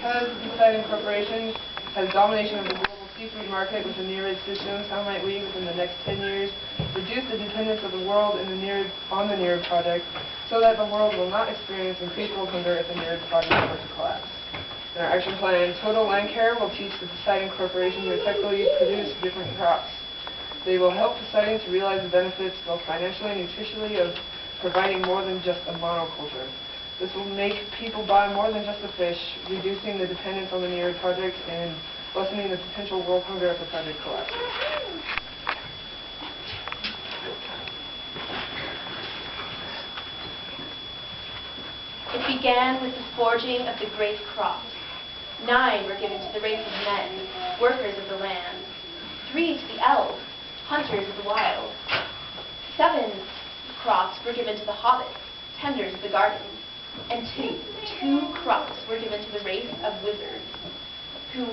because Poseidon Corporation has domination of the global seafood market with the near-rid systems, how might we, within the next 10 years, reduce the dependence of the world on the near-rid project so that the world will not experience increased world hunger if the near-rid project were to collapse? In our action plan, Total Land Care will teach the Poseidon Corporation to effectively produce different crops. They will help Poseidon to realize the benefits, both financially and nutritionally, of providing more than just a monoculture. This will make people buy more than just the fish, reducing the dependence on the near-rid project and lessening the potential world hunger if the project collapses. It began with the forging of the great crops. 9 were given to the race of men, workers of the land. 3 to the elves, hunters of the wild. 7 crops were given to the hobbits, tenders of the gardens. And 2 crops were given to the race of wizards, who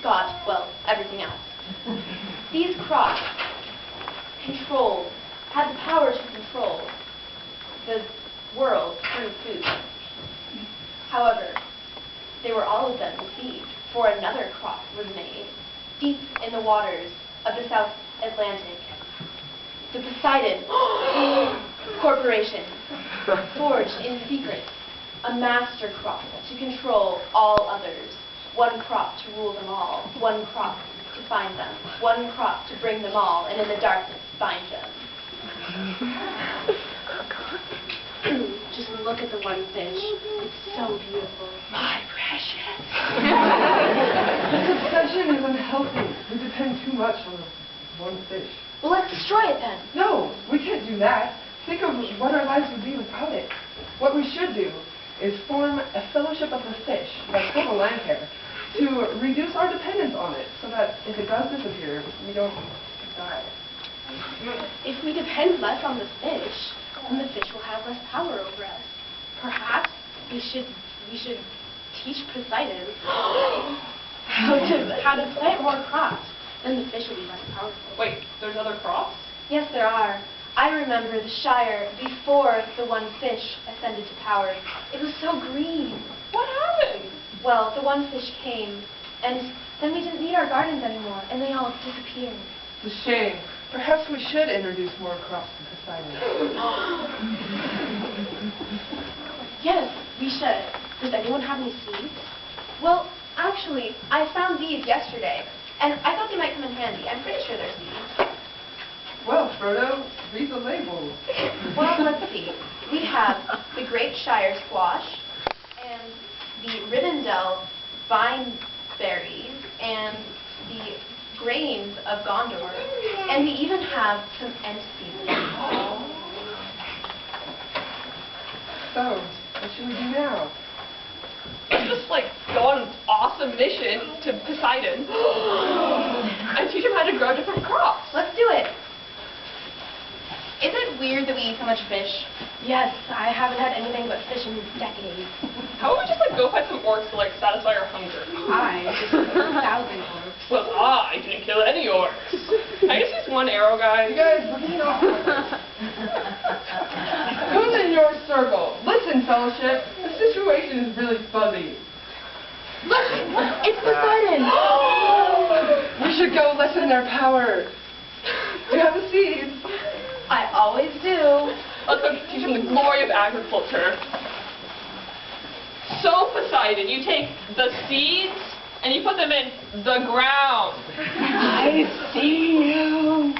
got, well, everything else. These crops had the power to control the world through food. However, they were all of them deceived, for another crop was made, deep in the waters of the South Atlantic. The Poseidon Corporation forged in secret a master crop to control all others, one crop to rule them all, one crop to find them, one crop to bring them all, and in the darkness bind them. Just look at the one fish. It's so beautiful. My precious. This obsession is unhealthy. We depend too much on one fish. Well, let's destroy it then. No, we can't do that. Think of what our lives would be without it. What we should do is form a fellowship of the fish, like Total Land Care, to reduce our dependence on it, so that if it does disappear, we don't die. If we depend less on the fish, then the fish will have less power over us. Perhaps we should teach Poseidon how to plant more crops. Then the fish will be less powerful. Wait, there's other crops? Yes, there are. I remember the Shire before the one fish ascended to power. It was so green. What happened? Well, the one fish came, and then we didn't need our gardens anymore, and they all disappeared. It's a shame. Perhaps we should introduce more crops to Poseidon. Yes, we should. Does anyone have any seeds? Well, actually, I found these yesterday, and I thought they might come in handy. I'm pretty sure they're seeds. Well, Frodo, read the labels. Well, let's see. We have the Great Shire squash, and the Rivendell vine berries, and the grains of Gondor, and we even have some ant seeds. So, what should we do now? Let's just, go on an awesome mission to Poseidon and teach him how to grow different crops. Let's do it. Is it weird that we eat so much fish? Yes, I haven't had anything but fish in decades. How about we just, go fight some orcs to, satisfy our hunger? I just killed 1,000 orcs. Well, I didn't kill any orcs. I just use one arrow, guys. You guys, we're getting off. Who's in your circle? Listen, fellowship. The situation is really fuzzy. Look, it's Poseidon. We should go lessen their power. Do you have the seeds? I always do. Let's go teach them the glory of agriculture. So, Poseidon, you take the seeds and you put them in the ground. I see you.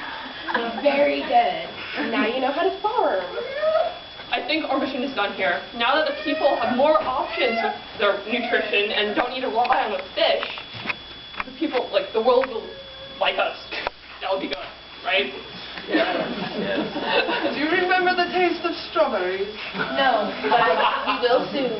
Very good. Now you know how to farm. I think our mission is done here. Now that the people have more options with their nutrition and don't need to rely on the fish, the people, the world will like us. That would be good, right? Yes. Do you remember the taste of strawberries? No, but we will soon.